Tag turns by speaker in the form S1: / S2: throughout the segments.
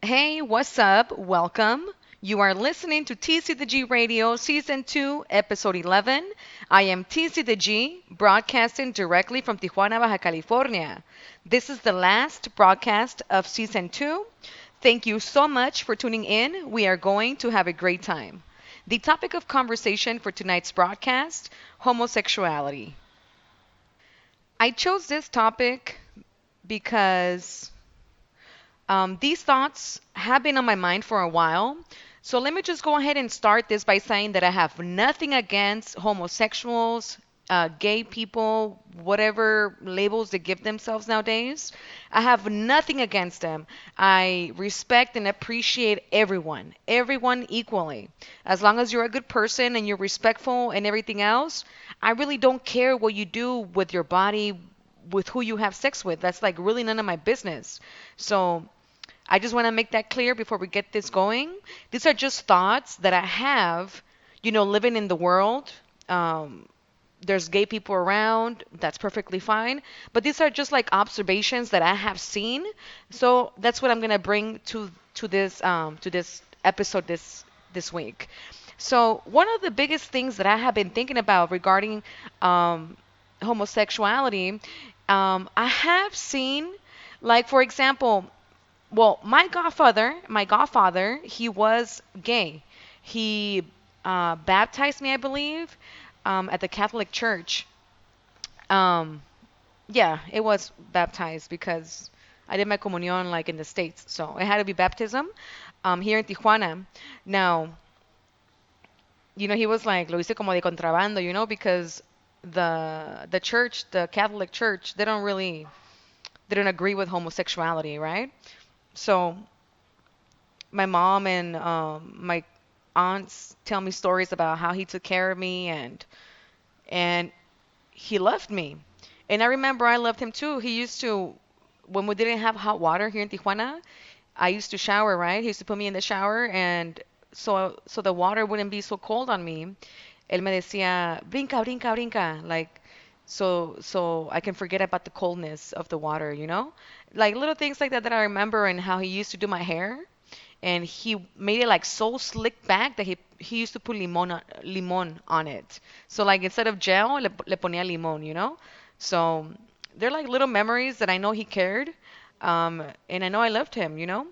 S1: Hey, what's up? Welcome. You are listening to TC the G Radio Season 2, Episode 11. I am TC the G, broadcasting directly from Tijuana, Baja California. This is the last broadcast of Season 2. Thank you so much for tuning in. We are going to have a great time. The topic of conversation for tonight's broadcast: homosexuality. I chose this topic because these thoughts have been on my mind for a while. So let me just go ahead and start this by saying that I have nothing against homosexuals, gay people, whatever labels they give themselves nowadays. I have nothing against them. I respect and appreciate everyone equally. As long as you're a good person and you're respectful and everything else, I really don't care what you do with your body, with who you have sex with. That's like really none of my business. So I just want to make that clear before we get this going. These are just thoughts that I have, living in the world. Um, there's gay people around, that's perfectly fine. But these are just like observations that I have seen. So that's what I'm gonna bring to this episode this week. So one of the biggest things that I have been thinking about regarding um, homosexuality, I have seen, like for example, well, my godfather, he was gay. He baptized me, I believe, at the Catholic Church. Um, yeah, it was baptized because I did my comunión like in the States, so it had to be baptism here in Tijuana. Now, he was like, lo hice como de contrabando, because the church, the Catholic Church, they don't agree with homosexuality, right? So my mom and my aunts tell me stories about how he took care of me and he loved me. And I remember I loved him too. He used to, when we didn't have hot water here in Tijuana, I used to shower, right? He used to put me in the shower and so the water wouldn't be so cold on me. Él me decía, brinca, brinca, brinca, like so I can forget about the coldness of the water, you know? Like little things like that that I remember and how he used to do my hair and he made it like so slick back that he used to put limon on it. So like instead of gel, le ponía limon, you know? So they're like little memories that I know he cared, and I know I loved him, you know?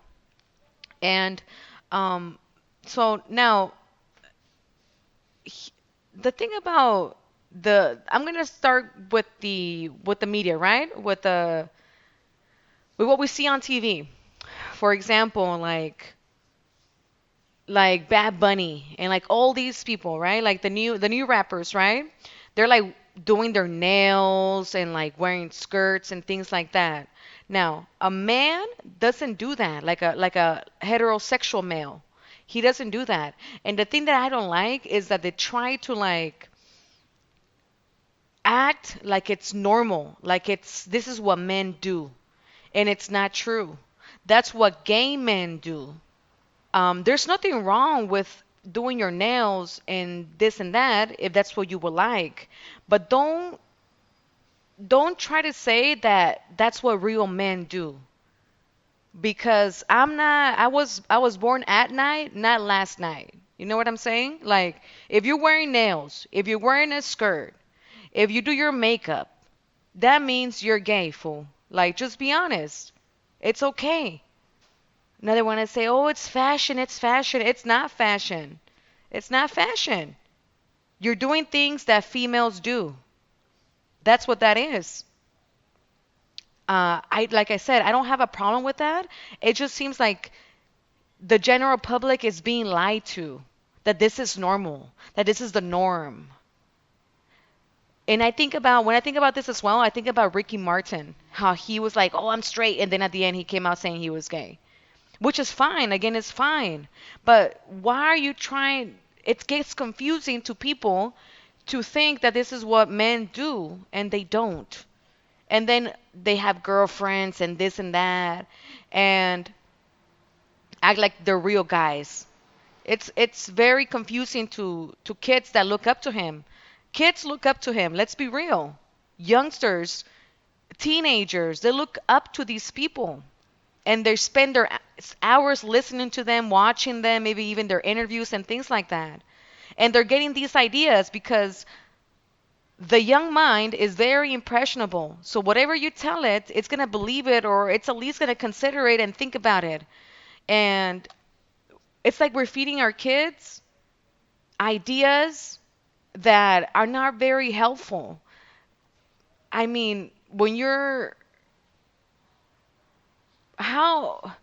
S1: And um, so now he, the thing about I'm gonna start with the media, right? With what we see on TV. For example, like Bad Bunny and like all these people, right? Like the new rappers, right? They're like doing their nails and like wearing skirts and things like that. Now, a man doesn't do that, like a heterosexual male. He doesn't do that. And the thing that I don't like is that they try to like act like it's normal, like it's this is what men do, and it's not true. That's what gay men do. There's nothing wrong with doing your nails and this and that if that's what you would like, but don't try to say that that's what real men do because I was born at night, not last night. You know what I'm saying? Like if you're wearing nails, if you're wearing a skirt, if you do your makeup, that means you're gay, fool. Like just be honest. It's okay. Now they want to say, oh, it's fashion, it's fashion. It's not fashion. It's not fashion. You're doing things that females do. That's what that is. Like I said, I don't have a problem with that. It just seems like the general public is being lied to, that this is normal, that this is the norm. And when I think about this as well, I think about Ricky Martin, how he was like, oh, I'm straight. And then at the end, he came out saying he was gay, which is fine. Again, it's fine. But why are you trying? It gets confusing to people to think that this is what men do, and they don't. And then they have girlfriends and this and that, and act like they're real guys. It's very confusing to kids that look up to him. Kids look up to him. Let's be real. Youngsters, teenagers, they look up to these people. and they spend their hours listening to them, watching them, maybe even their interviews and things like that. And they're getting these ideas because the young mind is very impressionable. So whatever you tell it, it's going to believe it, or it's at least going to consider it and think about it. And it's like we're feeding our kids ideas that are not very helpful. I mean, when you're how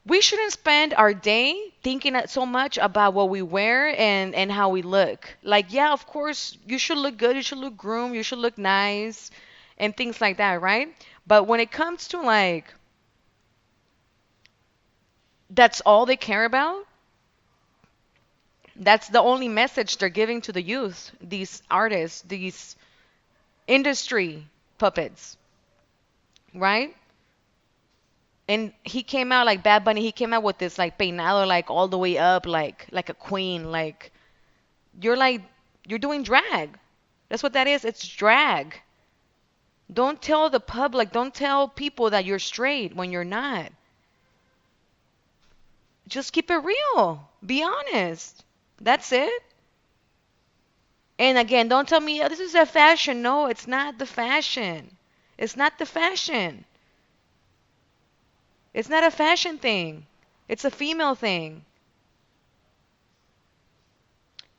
S1: we shouldn't spend our day thinking so much about what we wear and how we look. Like, yeah, of course, you should look good, you should look groomed, you should look nice, and things like that, right? But when it comes to like, that's all they care about, that's the only message they're giving to the youth, these artists, these industry puppets, right? And he came out like Bad Bunny, he came out with this like peinado like all the way up, like a queen, like you're doing drag. That's what that is. It's drag. Don't tell the public, don't tell people that you're straight when you're not. Just keep it real. Be honest. That's it. And again, don't tell me, oh, this is a fashion. No, it's not the fashion. It's not the fashion. It's not a fashion thing. It's a female thing.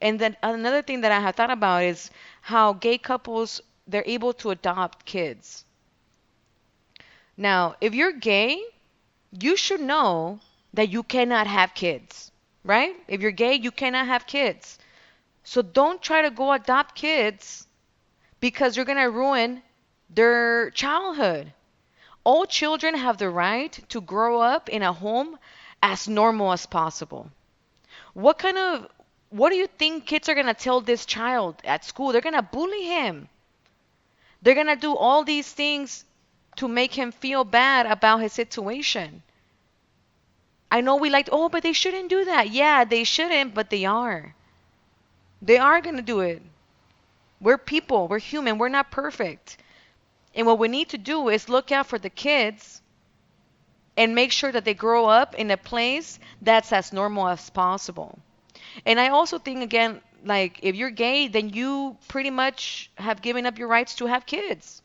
S1: And then another thing that I have thought about is how gay couples, they're able to adopt kids. Now, if you're gay, you should know that you cannot have kids, right? If you're gay, you cannot have kids. So don't try to go adopt kids because you're going to ruin their childhood. All children have the right to grow up in a home as normal as possible. What kind of what do you think kids are going to tell this child at school? They're going to bully him. They're going to do all these things to make him feel bad about his situation. I know we like, oh, but they shouldn't do that. Yeah, they shouldn't, but they are. They are going to do it. We're people, we're human, we're not perfect. And what we need to do is look out for the kids and make sure that they grow up in a place that's as normal as possible. And I also think, again, like if you're gay, then you pretty much have given up your rights to have kids.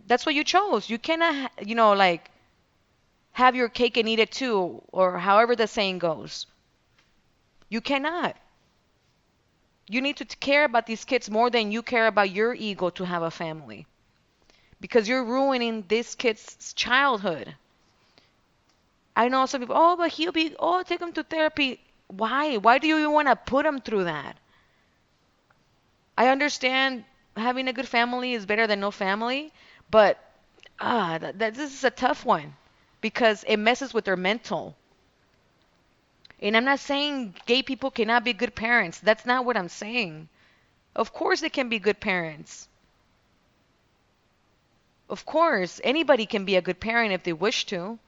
S1: That's what you chose. You cannot, like have your cake and eat it too, or however the saying goes. You cannot. You need to care about these kids more than you care about your ego to have a family. Because you're ruining this kid's childhood. I know some people, oh, but oh, take him to therapy. Why? Why do you even want to put him through that? I understand having a good family is better than no family, but this is a tough one because it messes with their mental. And I'm not saying gay people cannot be good parents. That's not what I'm saying. Of course they can be good parents. Of course, anybody can be a good parent if they wish to,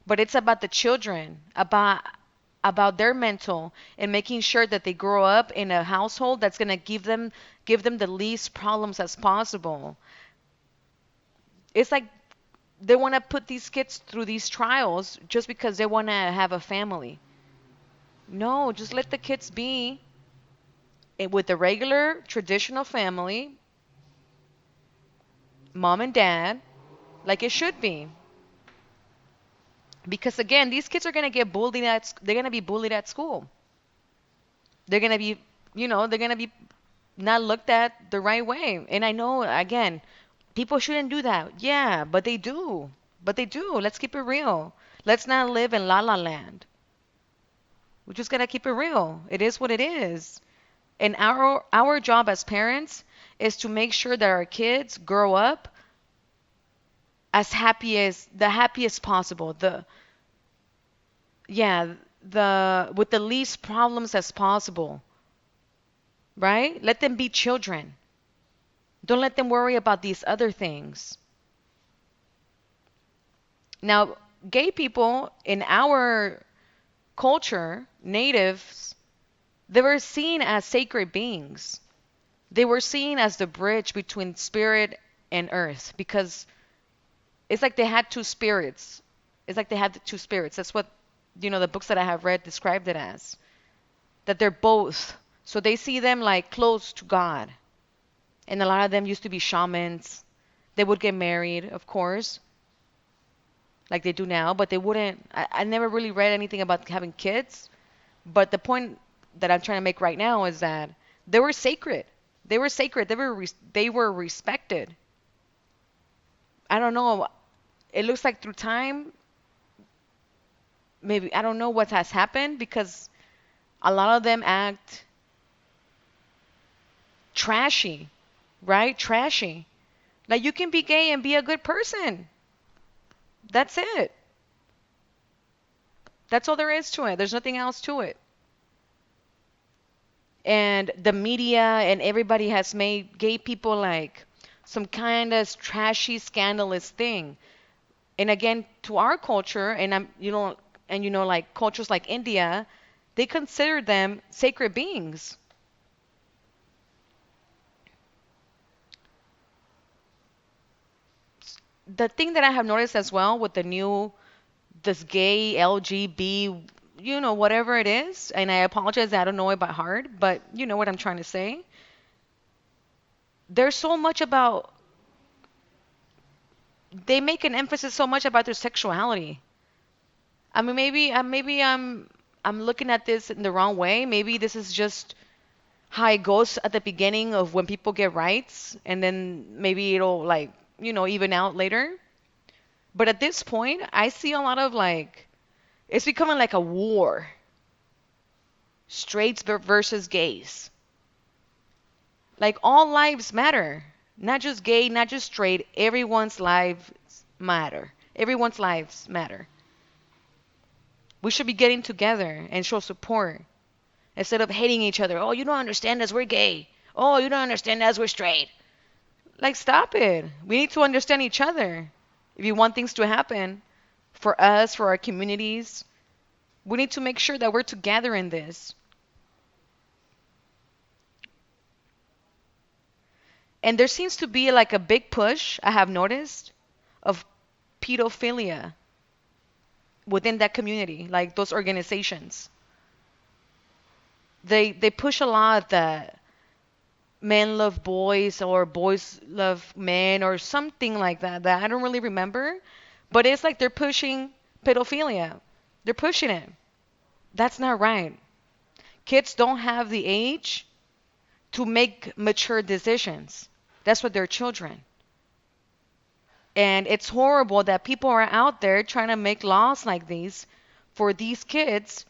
S1: but it's about the children, about their mental and making sure that they grow up in a household that's going to give them the least problems as possible. It's like they want to put these kids through these trials just because they want to have a family. No, just let the kids be with a regular traditional family, mom and dad, like it should be. Because again, these kids are going to get bullied they're going to be bullied at school. They're going to be, they're going to be not looked at the right way. And I know, again, people shouldn't do that. Yeah, but they do. But they do. Let's keep it real. Let's not live in la la land. We just got to keep it real. It is what it is. And our job as parents is to make sure that our kids grow up as the happiest possible. Yeah, the with the least problems as possible, right? Let them be children. Don't let them worry about these other things. Now, gay people in our culture, natives, they were seen as sacred beings. They were seen as the bridge between spirit and earth because It's like they had two spirits. It's like they had the two spirits. That's what, the books that I have read described it as. That they're both. So they see them like close to God. And a lot of them used to be shamans. They would get married, of course, like they do now, but they wouldn't. I never really read anything about having kids. But the point that I'm trying to make right now is that they were sacred. They were sacred. They were respected. I don't know. It looks like through time, maybe I don't know what has happened because a lot of them act trashy, right? Trashy. Like you can be gay and be a good person. That's it. That's all there is to it. There's nothing else to it. And the media and everybody has made gay people like some kind of trashy, scandalous thing. And again, to our culture, and like cultures like India, they consider them sacred beings. The thing that I have noticed as well with this gay LGB, whatever it is, and I apologize, I don't know it by heart, but you know what I'm trying to say. There's so much about, they make an emphasis so much about their sexuality. I mean, maybe I'm looking at this in the wrong way. Maybe this is just how it goes at the beginning of when people get rights, and then maybe it'll like, even out later. But at this point, I see a lot of like, it's becoming like a war. Straights versus gays. Like all lives matter. Not just gay, not just straight. Everyone's lives matter. Everyone's lives matter. We should be getting together and show support instead of hating each other. Oh, you don't understand us, we're gay. Oh, you don't understand us, we're straight. Like, stop it. We need to understand each other. If you want things to happen for us, for our communities, we need to make sure that we're together in this. And there seems to be like a big push, I have noticed, of pedophilia within that community, like those organizations. They push a lot that men love boys or boys love men or something like that I don't really remember, but it's like they're pushing pedophilia. They're pushing it. That's not right. Kids don't have the age to make mature decisions. That's what they're children. And it's horrible that people are out there trying to make laws like these for these kids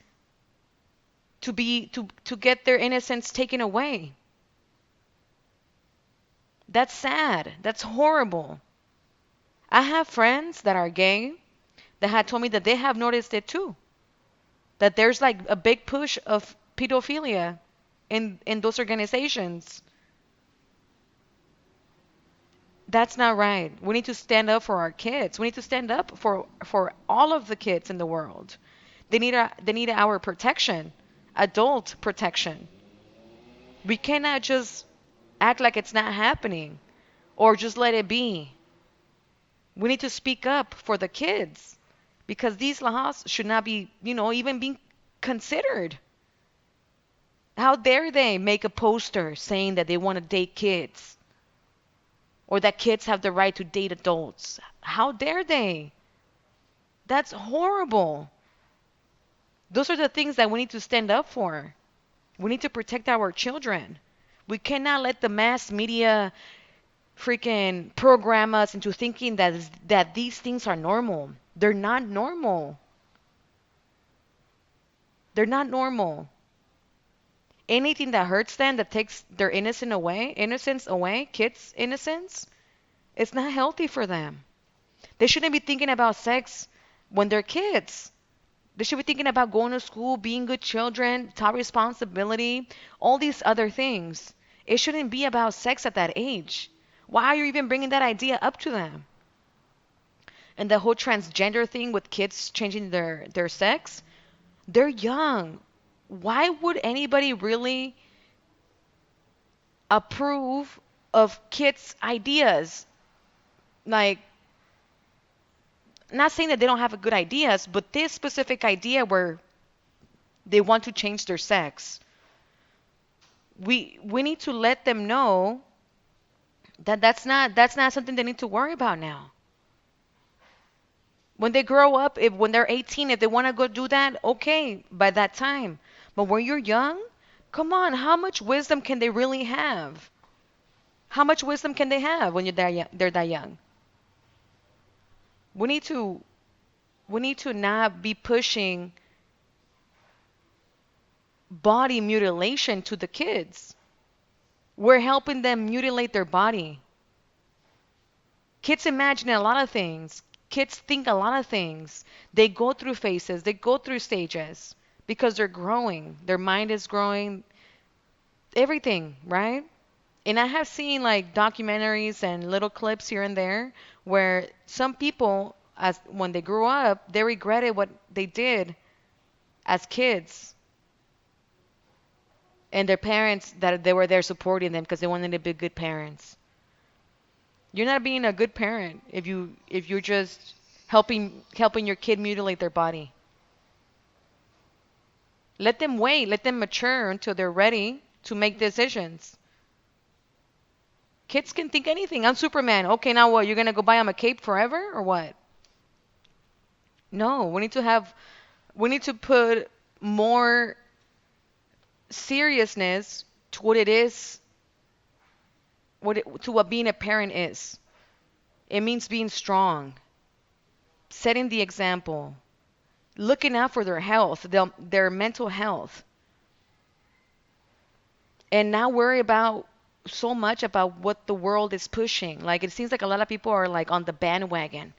S1: to get their innocence taken away. That's sad. That's horrible. I have friends that are gay that had told me that they have noticed it too. That there's like a big push of pedophilia in those organizations. That's not right. We need to stand up for our kids. We need to stand up for all of the kids in the world. They need our protection, adult protection. We cannot just act like it's not happening or just let it be. We need to speak up for the kids because these laws should not be, even being considered. How dare they make a poster saying that they want to date kids or that kids have the right to date adults? How dare they? That's horrible. Those are the things that we need to stand up for. We need to protect our children. We cannot let the mass media freaking program us into thinking that these things are normal. They're not normal. They're not normal. Anything that hurts them, that takes their innocence away, kids' innocence, it's not healthy for them. They shouldn't be thinking about sex when they're kids. They should be thinking about going to school, being good children, top responsibility, all these other things. It shouldn't be about sex at that age. Why are you even bringing that idea up to them? And the whole transgender thing with kids changing their sex, they're young. Why would anybody really approve of kids' ideas? Like, Not saying that they don't have good ideas, but this specific idea where they want to change their sex, we need to let them know that that's not something they need to worry about now. When they grow up, if when they're 18, if they want to go do that, okay, by that time. But when you're young, come on, how much wisdom can they really have? How much wisdom can they have when they're that young? We need to we need to not be pushing body mutilation to the kids. We're helping them mutilate their body. Kids imagine a lot of things. Kids think a lot of things. They go through phases, they go through stages because they're growing. Their mind is growing, everything, right? And I have seen like documentaries and little clips here and there where some people, as when they grew up, they regretted what they did as kids, and their parents that they were there supporting them because they wanted to be good parents. You're not being a good parent if you're just helping your kid mutilate their body. Let them wait, let them mature until they're ready to make decisions. Kids can think anything. I'm Superman. Okay, now what? You're gonna go buy him a cape forever or what? No, we need to put more seriousness to what it is, to what being a parent is. It means being strong, setting the example, looking out for their health, their mental health, and not worry about so much about what the world is pushing. Like it seems like a lot of people are like on the bandwagon,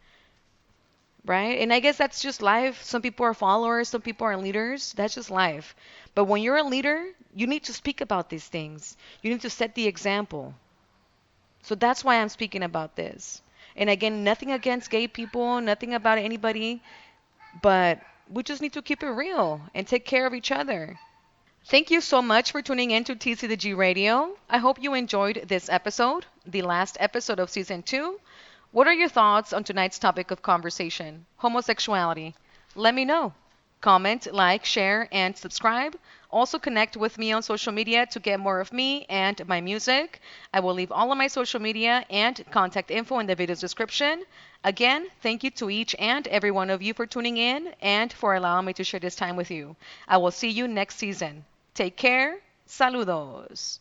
S1: right? And I guess that's just life. Some people are followers, some people are leaders. That's just life. But when you're a leader, you need to speak about these things. You need to set the example. So that's why I'm speaking about this. And again, nothing against gay people, nothing about anybody, but we just need to keep it real and take care of each other. Thank you so much for tuning in to TCDG Radio. I hope you enjoyed this episode, the last episode of season 2. What are your thoughts on tonight's topic of conversation, homosexuality? Let me know. Comment, like, share, and subscribe. Also connect with me on social media to get more of me and my music. I will leave all of my social media and contact info in the video's description. Again, thank you to each and every one of you for tuning in and for allowing me to share this time with you. I will see you next season. Take care. Saludos.